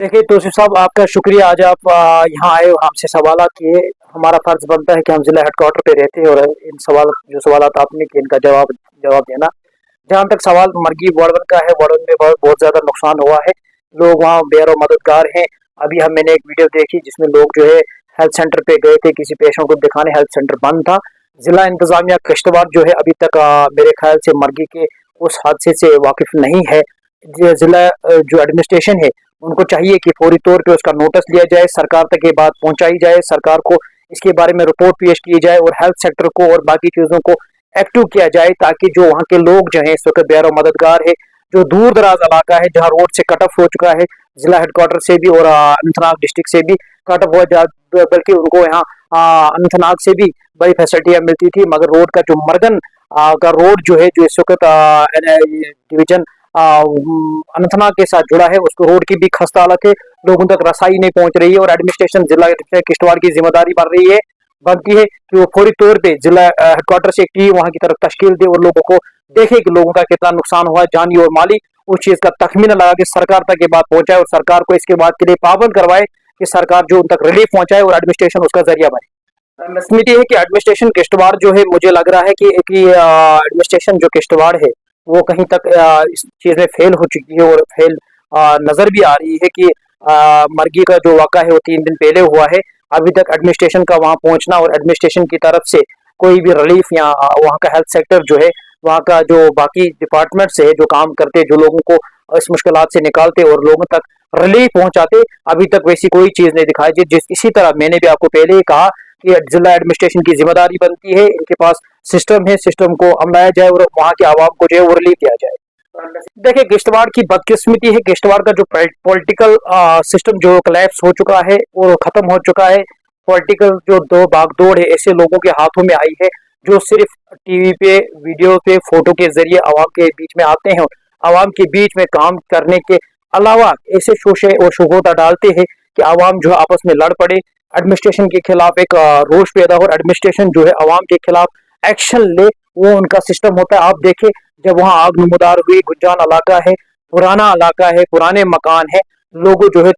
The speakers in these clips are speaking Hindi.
देखिए तौसीफ साहब, आपका शुक्रिया। आज आप यहाँ आए और हमसे सवाल किए। हमारा फर्ज बनता है कि हम जिला हेडक्वार्टर पे रहते हैं और इन सवाल जो सवाल आपने किए इनका जवाब जवाब देना। जहाँ तक सवाल मरगी वार्डन का है, वार्डन में बहुत ज्यादा नुकसान हुआ है। लोग वहाँ बेरो मददगार हैं। अभी मैंने एक वीडियो देखी जिसमें लोग जो है हेल्थ सेंटर पे गए थे किसी पेशेंट को दिखाने, हेल्थ सेंटर बंद था। जिला इंतजामिया किश्तवाड़ जो है अभी तक मेरे ख्याल से मरगी के उस हादसे से वाकिफ नहीं है। जिला जो एडमिनिस्ट्रेशन है उनको चाहिए कि फौरी तौर पे उसका नोटिस लिया जाए, सरकार तक ये बात पहुंचाई जाए, सरकार को इसके बारे में रिपोर्ट पेश की जाए और हेल्थ सेक्टर को और बाकी चीजों को एक्टिव किया जाए, ताकि जो वहाँ के लोग जो है इस वक्त बेरो मददगार है, जो दूर दराज इलाका है जहाँ रोड से कट ऑफ हो चुका है, जिला हेडक्वार्टर से भी और अनंतनाग डिस्ट्रिक्ट से भी कट ऑफ हुआ, बल्कि उनको यहाँ अनंतनाग से भी बड़ी फैसिलिटियां मिलती थी, मगर रोड का जो मरगन का रोड जो है, जो इस वक्त डिवीजन अनंतनाग के साथ जुड़ा है, उसको रोड की भी खस्ता हालत है, लोगों तक रसाई नहीं पहुंच रही है और एडमिनिस्ट्रेशन जिला किश्तवाड़ की जिम्मेदारी बनती है कि वो फौरी तौर पे जिला हेडक्वार्टर से एक टीम वहां की तरफ तश्कील दे और लोगों को देखे कि लोगों का कितना नुकसान हुआ है, जानी और माली। उस चीज का तखमीना लगा के सरकार तक ये बात पहुंचाए और सरकार को इसके बाद के लिए पाबंद करवाए कि सरकार जो उन तक रिलीफ पहुंचाए और एडमिनिस्ट्रेशन उसका जरिया बने। मसला है कि एडमिनिस्ट्रेशन किश्तवाड़ जो है, मुझे लग रहा है कि एडमिनिस्ट्रेशन जो किश्तवाड़ है वो कहीं तक इस चीज में फेल हो चुकी है और फेल नजर भी आ रही है कि मरगी का जो वाक़ा है वो 3 दिन पहले हुआ है। अभी तक एडमिनिस्ट्रेशन का वहां पहुंचना और एडमिनिस्ट्रेशन की तरफ से कोई भी रिलीफ या वहाँ का हेल्थ सेक्टर जो है, वहाँ का जो बाकी डिपार्टमेंट से है जो काम करते, जो लोगों को इस मुश्किलात से निकालते और लोगों तक रिलीफ पहुंचाते, अभी तक वैसी कोई चीज नहीं दिखाई दी। इसी तरह मैंने भी आपको पहले ही कहा कि जिला एडमिनिस्ट्रेशन की जिम्मेदारी बनती है, इनके पास सिस्टम है, सिस्टम को अपनाया जाए और वहाँ के आवाम को जो है वो रिलीफ दिया जाए। देखिए किश्तवाड़ की बदकिस्मती है, किश्तवाड़ का जो पॉलिटिकल सिस्टम जो कोलैप्स हो चुका है वो खत्म हो चुका है। पॉलिटिकल जो दो बागडोर है ऐसे लोगों के हाथों में आई है जो सिर्फ टीवी पे, वीडियो पे, फोटो के जरिए आवाम के बीच में आते हैं और आवाम के बीच में काम करने के अलावा ऐसे शोशे और शुगोता डालते हैं कि आवाम जो है आपस में लड़ पड़े, एडमिनिस्ट्रेशन के खिलाफ एक रोष पैदा हो, एडमिनिस्ट्रेशन जो है आवाम के खिलाफ एक्शन ले, वो उनका सिस्टम होता है। आप देखें जब वहाँ आग नमदार हुई, गुज्जान इलाका है, पुराना इलाका है, पुराने मकान है, लोग जो है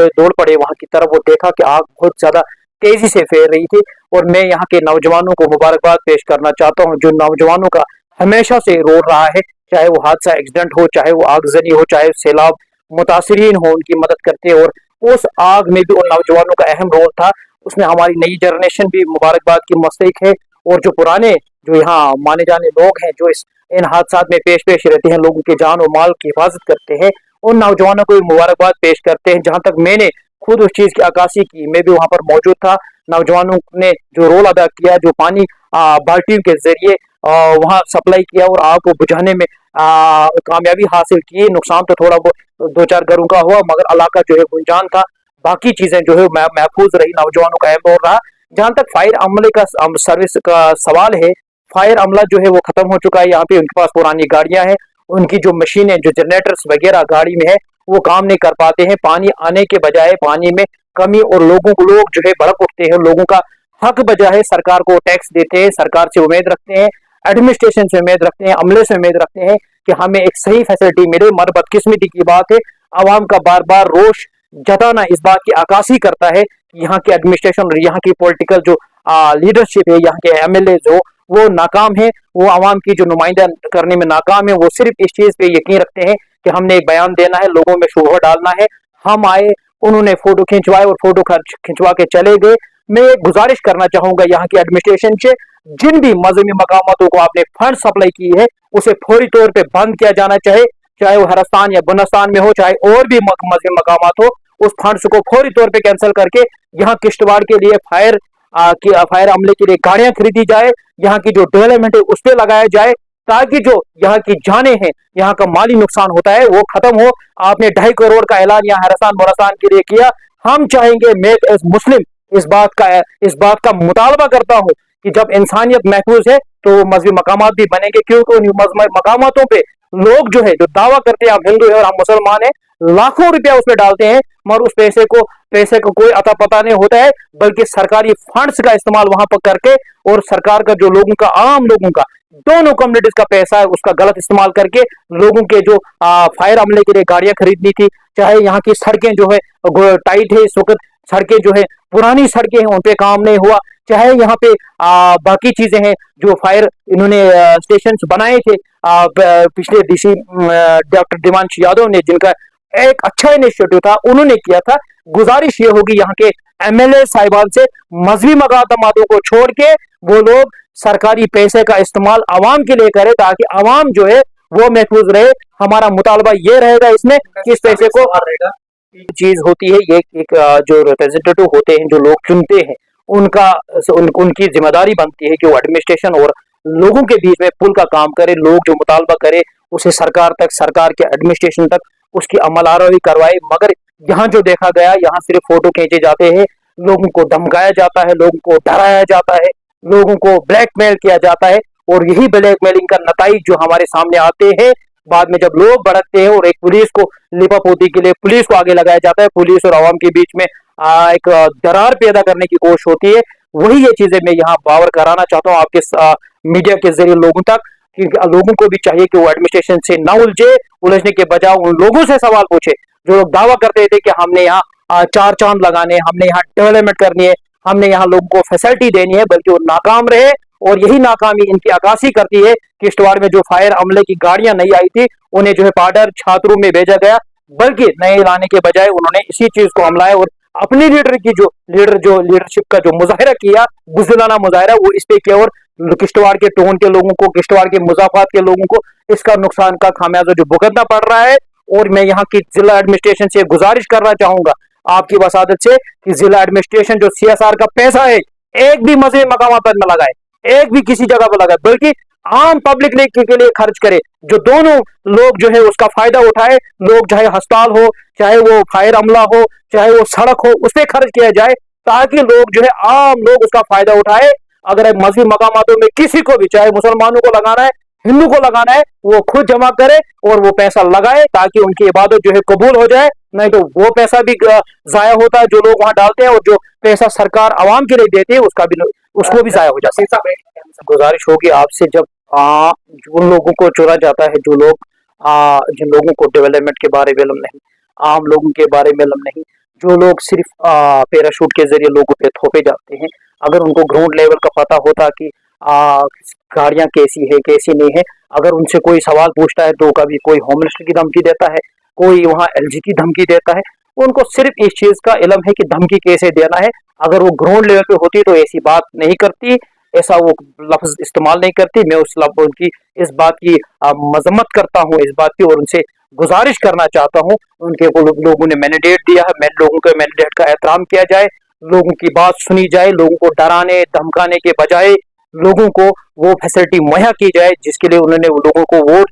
दौड़ पड़े वहां की तरफ, वो देखा कि आग बहुत ज्यादा तेजी से फैल रही थी। और मैं यहाँ के नौजवानों को मुबारकबाद पेश करना चाहता हूँ, जो नौजवानों का हमेशा से रोल रहा है, चाहे वो हादसा एक्सीडेंट हो, चाहे वो आगजनी हो, चाहे सैलाब मुतासरीन हो, उनकी मदद करते हैं। और उस आग में भी उन नौजवानों का अहम रोल था। उसमें हमारी नई जनरेशन भी मुबारकबाद की मुस्तहिक है और जो पुराने जो यहाँ माने जाने लोग हैं, जो इन हादसा में पेश पेश रहते हैं, लोगों के जान और माल की हिफाजत करते हैं, उन नौजवानों को मुबारकबाद पेश करते हैं। जहां तक मैंने खुद उस चीज की अक्कासी की, मैं भी वहां पर मौजूद था, नौजवानों ने जो रोल अदा किया, जो पानी बाल्टियों के जरिए वहां सप्लाई किया और आग को बुझाने में कामयाबी हासिल की। नुकसान तो थोड़ा बहुत 2-4 घरों का हुआ, मगर इलाका जो है गुंजान था, बाकी चीजें जो है महफूज रही, नौजवानों का अहम रोल रहा। जहां तक फायर अमले का सर्विस का सवाल है, फायर अमला जो है वो खत्म हो चुका है। यहाँ पे उनके पास पुरानी गाड़ियां हैं, उनकी जो मशीनें, जो जनरेटर्स वगैरह गाड़ी में है, वो काम नहीं कर पाते हैं। पानी आने के बजाय पानी में कमी और लोग जो है भड़क उठते हैं, लोगों का हक बजा है, सरकार को टैक्स देते हैं, सरकार से उम्मीद रखते हैं, एडमिनिस्ट्रेशन से उम्मीद रखते हैं, अमले से उम्मीद रखते हैं कि हमें एक सही फैसिलिटी मिले। मगर बदकिस्मती की बात है, आवाम का बार बार रोष जताना इस बात की अक्कासी करता है कि यहाँ की एडमिनिस्ट्रेशन और यहाँ की पॉलिटिकल जो लीडरशिप है, यहाँ के एमएलए जो वो नाकाम है, वो आवाम की जो नुमाइंदा करने में नाकाम है। वो सिर्फ इस चीज पे यकीन रखते हैं कि हमने एक बयान देना है, लोगों में शोभा डालना है। हम आए, उन्होंने फोटो खिंचवाए और फोटो खिंचवा के चले गए। मैं एक गुजारिश करना चाहूंगा यहाँ की एडमिनिस्ट्रेशन से, जिन भी मजहबी मकामातों को आपने फंड सप्लाई की है उसे फौरी तौर पर बंद किया जाना चाहिए, चाहे वो हरस्तान या बुनस्तान में हो, चाहे और भी मजहबी मकामात हो। उस फंड्स को फौरी तौर पर कैंसिल करके यहाँ किश्तवाड़ के लिए फायर अमले के लिए गाड़ियां खरीदी जाए, यहाँ की जो डेवलपमेंट है उस पर लगाया जाए, ताकि जो यहाँ की जाने हैं, यहाँ का माली नुकसान होता है वो खत्म हो। आपने 2.5 करोड़ का ऐलान यहाँ हरसान बुरसान के लिए किया। हम चाहेंगे, मैं एज मुस्लिम इस बात का मुतालबा करता हूँ कि जब इंसानियत महफूज है तो मजहबी मकामात भी बनेंगे, क्योंकि उन मजहबी मकामातों पे लोग जो है जो दावा करते हैं हम हिंदू है और हम मुसलमान है, लाखों रुपया उसमें डालते हैं, मगर उस पैसे को कोई अता पता नहीं होता है, बल्कि सरकारी फंड्स का इस्तेमाल वहां पर करके और सरकार का जो लोगों का, आम लोगों का दोनों कम्युनिटीज का पैसा है उसका गलत इस्तेमाल करके लोगों के जो फायर अमले के लिए गाड़ियां खरीदनी थी, चाहे यहाँ की सड़कें जो है टाइट है इस वक्त, सड़कें जो है पुरानी सड़कें हैं उन पे काम नहीं हुआ, चाहे यहाँ पे बाकी चीजें हैं जो फायर इन्होंने स्टेशन बनाए थे पिछले डीसी डॉक्टर दिवांश यादव ने, जिनका एक अच्छा इनिशिएटिव था, उन्होंने किया था। गुजारिश ये होगी यहाँ के एमएलए साहिबान से, मजहबी मकामातों को छोड़ के वो लोग सरकारी पैसे का इस्तेमाल आवाम के लिए करें ताकि आवाम जो है वो महफूज रहे। हमारा मुतालबा ये रहेगा इसमें कि इस पैसे को चीज होती है ये एक जो रिप्रेजेंटेटिव होते हैं जो लोग चुनते हैं उनका उनकी जिम्मेदारी बनती है कि वो एडमिनिस्ट्रेशन और लोगों के बीच में पुल का काम करे, लोग जो मुतालबा करे उसे सरकार तक, सरकार के एडमिनिस्ट्रेशन तक उसकी अमल आरावी करवाए। मगर यहाँ जो देखा गया, यहाँ सिर्फ फोटो खींचे जाते हैं, लोगों को धमकाया जाता है, लोगों को डराया जाता है, लोगों को ब्लैकमेल किया जाता है और यही ब्लैकमेलिंग का नतीजा जो हमारे सामने आते हैं बाद में जब लोग भड़कते हैं और एक पुलिस को लिपापोती के लिए पुलिस को आगे लगाया जाता है, पुलिस और आवाम के बीच में एक दरार पैदा करने की कोशिश होती है। वही ये चीजें मैं यहाँ बावर कराना चाहता हूँ आपके मीडिया के जरिए लोगों तक, क्योंकि लोगों को भी चाहिए कि वो एडमिनिस्ट्रेशन से न उलझने के बजाय उन लोगों से सवाल पूछे जो लोग दावा करते थे कि हमने यहाँ चार चांद लगाने, हमने यहाँ डेवलपमेंट करनी है, हमने यहाँ लोगों को फैसिलिटी देनी है, बल्कि वो नाकाम रहे। और यही नाकामी इनकी अक्कासी करती है कि किश्तवाड़ में जो फायर अमले की गाड़ियां नहीं आई थी उन्हें जो है पाउडर छात्रों में भेजा गया, बल्कि नए लाने के बजाय उन्होंने इसी चीज को हमलाया और अपनी लीडरशिप का जो मुजाहिरा किया, बुज़दिलाना मुजाहिरा, वो इस पे किया और किश्तवाड़ के टोन के लोगों को, किश्तवाड़ के मुजाफात के लोगों को इसका नुकसान का खामियाजा जो भुगतना पड़ रहा है। और मैं यहाँ की जिला एडमिनिस्ट्रेशन से गुजारिश करना चाहूंगा आपकी वसादत से कि जिला एडमिनिस्ट्रेशन जो सीएसआर का पैसा है एक भी मजहबी मकाम पर न लगाए, एक भी किसी जगह पर लगाए, बल्कि आम पब्लिक के लिए खर्च करे, जो दोनों लोग जो है उसका फायदा उठाए। लोग चाहे अस्पताल हो, चाहे वो फायर अमला हो, चाहे वो सड़क हो, उस पर खर्च किया जाए ताकि लोग जो है आम लोग उसका फायदा उठाए। अगर मजहबी मकामातों में किसी को भी, चाहे मुसलमानों को लगाना है, हिंदू को लगाना है, वो खुद जमा करे और वो पैसा लगाए ताकि उनकी इबादत जो है कबूल हो जाए। नहीं तो वो पैसा भी जाया होता है जो लोग वहां डालते हैं और जो पैसा सरकार आवाम के लिए देती है उसको भी जाया हो जाता है। गुजारिश होगी आपसे, जब उन लोगों को चुना जाता है जो लोग जिन लोगों को डेवलपमेंट के बारे में इल्म नहीं, आम लोगों के बारे में इल्म नहीं, जो लोग सिर्फ पैराशूट के जरिए लोगों पे थोपे जाते हैं, अगर उनको ग्राउंड लेवल का पता होता कि गाड़ियां कैसी है कैसी नहीं है, अगर उनसे कोई सवाल पूछता है तो कभी कोई होम मिनिस्टर की धमकी देता है, कोई वहाँ एलजी की धमकी देता है, उनको सिर्फ इस चीज का इल्म है कि धमकी कैसे देना है। अगर वो ग्राउंड लेवल पे होती तो ऐसी बात नहीं करती, ऐसा वो लफ्ज इस्तेमाल नहीं करती। मैं उनकी इस बात की मजम्मत करता हूँ इस बात की, और उनसे गुजारिश करना चाहता हूँ, उनके को लोगों ने मैंडेट दिया है, लोगों के मैंडेट का एहतराम किया जाए, लोगों की बात सुनी जाए, लोगों को डराने धमकाने के बजाय लोगों को वो फैसिलिटी मुहैया की जाए जिसके लिए उन्होंने लोगों को वोट,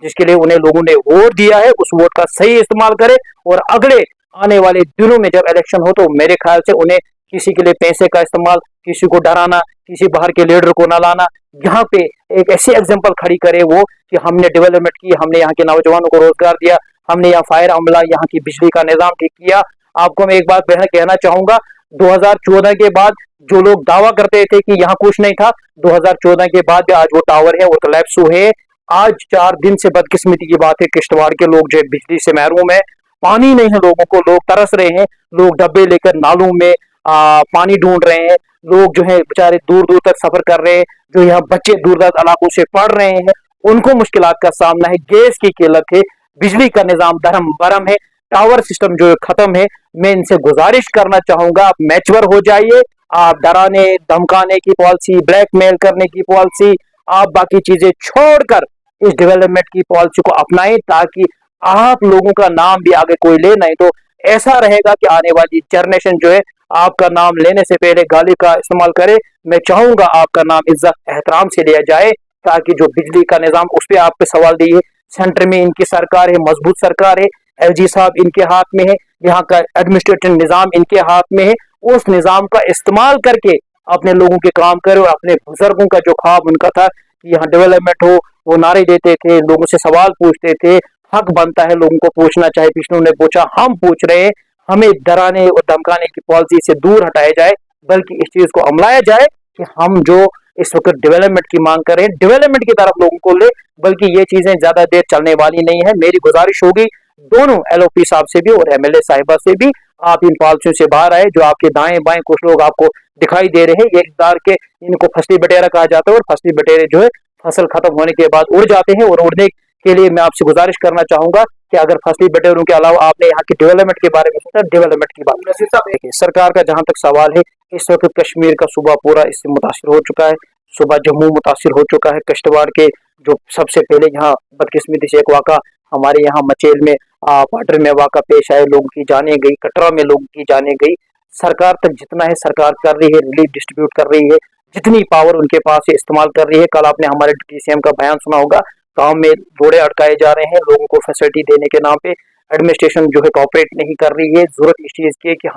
जिसके लिए उन्हें लोगों ने वोट दिया है, उस वोट का सही इस्तेमाल करे। और अगले आने वाले दिनों में जब इलेक्शन हो तो मेरे ख्याल से उन्हें किसी के लिए पैसे का इस्तेमाल, किसी को डराना, किसी बाहर के लीडर को न लाना, यहाँ पे एक ऐसी एग्जाम्पल खड़ी करे वो कि हमने डेवलपमेंट की, हमने यहाँ के नौजवानों को रोजगार दिया, हमने यहाँ फायर अमला, यहाँ की बिजली का निजाम ठीक किया। आपको मैं एक बात कहना चाहूंगा, 2014 के बाद जो लोग दावा करते थे कि यहाँ कुछ नहीं था, 2014 के बाद आज वो टावर है वो कोलैप्स हुए। आज 4 दिन से बदकिस्मती की बात है, किश्तवाड़ के लोग जो है बिजली से महरूम है, पानी नहीं है लोगों को, लोग तरस रहे हैं, लोग डब्बे लेकर नालों में पानी ढूंढ रहे हैं, लोग जो है बेचारे दूर दूर तक सफर कर रहे हैं, जो यहाँ बच्चे दूर दराज इलाकों से पढ़ रहे हैं, उनको मुश्किलात का सामना है, गैस की किल्लत है, बिजली का निजाम धर्म बरम है, टावर सिस्टम जो खत्म है। मैं इनसे गुजारिश करना चाहूंगा, आप मैच्योर हो जाइए, आप डराने धमकाने की पॉलिसी, ब्लैकमेल करने की पॉलिसी, आप बाकी चीजें छोड़कर इस डेवलपमेंट की पॉलिसी को अपनाएं ताकि आप लोगों का नाम भी आगे कोई ले। नहीं तो ऐसा रहेगा कि आने वाली जनरेशन जो है आपका नाम लेने से पहले गाली का इस्तेमाल करे। मैं चाहूंगा आपका नाम इज्जत एहतराम से लिया जाए ताकि जो बिजली का निजाम उस पर आप पे सवाल दिए, सेंटर में इनकी सरकार है, मजबूत सरकार है, एलजी साहब इनके हाथ में है, यहाँ का एडमिनिस्ट्रेटिव निजाम इनके हाथ में है, उस निजाम का इस्तेमाल करके अपने लोगों के काम करे। और अपने बुजुर्गों का जो ख्वाब उनका था कि यहाँ डेवलपमेंट हो, वो नारे देते थे, लोगों से सवाल पूछते थे, हक बनता है लोगों को पूछना, चाहे पिछलों ने पूछा, हम पूछ रहे हैं, हमें डराने और धमकाने की पॉलिसी से दूर हटाया जाए, बल्कि इस चीज को अमलाया जाए कि हम जो इस वक्त डेवलपमेंट की मांग कर रहे हैं, डेवलपमेंट की तरफ लोगों को ले, बल्कि ये चीजें ज्यादा देर चलने वाली नहीं है। मेरी गुजारिश होगी दोनों एलओपी साहब से भी और एमएलए साहिबा से भी, आप इन पॉलिसियों से बाहर आए। जो आपके दाएं बाएं कुछ लोग आपको दिखाई दे रहे हैं, ये इकदार के, इनको फसली बटेरा कहा जाता है, और फसली बटेरे जो है फसल खत्म होने के बाद उड़ जाते हैं। और उड़ने के लिए मैं आपसे गुजारिश करना चाहूंगा कि अगर फसली बटेरों के अलावा आपने यहाँ की डेवलपमेंट के बारे में सोचा, डेवलपमेंट की बात देखिए, सरकार का जहां तक सवाल है, इस वक्त कश्मीर का सूबा पूरा इससे मुतासिर हो चुका है, सूबा जम्मू मुतासिर हो चुका है। किश्तवाड़ के जो सबसे पहले यहाँ बदकिस्मती से एक वाक़ा हमारे यहाँ मचेल में पाटर में वाक़ा पेश आए, लोगों की जाने गई, कटरा में लोगों की जाने गई। सरकार तक जितना है सरकार कर रही है, रिलीफ डिस्ट्रीब्यूट कर रही है, जितनी पावर उनके पास है इस्तेमाल कर रही है। कल आपने हमारे डीसीएम का बयान सुना होगा, गांव में रोड़े अटकाए जा रहे हैं लोगों को फैसिलिटी देने के नाम पे। एडमिनिस्ट्रेशन जो है कॉपरेट नहीं कर रही है। जरूरत इस चीज की है कि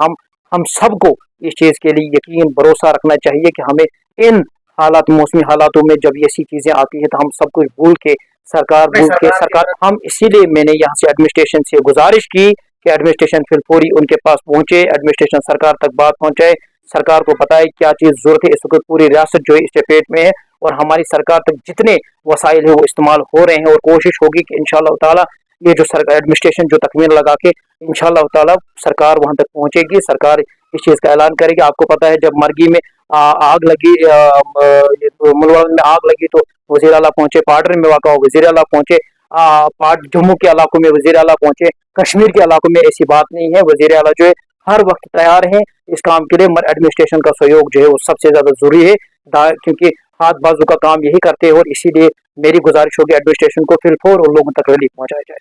हम सबको इस चीज के लिए यकीन भरोसा रखना चाहिए कि हमें इन हालात, मौसमी हालातों में जब ऐसी चीजें आती है तो हम सब कुछ भूल के सरकार हम, इसीलिए मैंने यहाँ से एडमिनिस्ट्रेशन से गुजारिश की कि एडमिनिस्ट्रेशन फिर पूरी उनके पास पहुंचे, एडमिनिस्ट्रेशन सरकार तक बात पहुंचाए, सरकार को बताए क्या चीज जरूरत है। इस वक्त पूरी रियासत जो है इस चपेट में है, और हमारी सरकार तक जितने वसाइल है वो इस्तेमाल हो रहे हैं, और कोशिश होगी कि इंशाअल्लाह ताला ये जो सरकार एडमिनिस्ट्रेशन जो तकमील लगा के इंशाअल्लाह ताला सरकार वहां तक पहुंचेगी, सरकार इस चीज का ऐलान करेगी। आपको पता है जब मरगी में आग लगी, मुलवान में आग लगी, तो वजीर आला पहुंचे, पार्डर में वाक़ा वजीर आला पहुंचे, जम्मू के इलाकों में वजीर आला पहुंचे, कश्मीर के इलाकों में ऐसी बात नहीं है। वजीर आला जो है हर वक्त तैयार है इस काम के लिए, मगर एडमिनिस्ट्रेशन का सहयोग जो है वो सबसे ज्यादा जरूरी है, क्योंकि हाथ बाजू का काम यही करते हैं। और इसीलिए मेरी गुजारिश होगी एडमिनिस्ट्रेशन को फिलफौर और लोगों तक रिलीफ पहुंचाया जाए।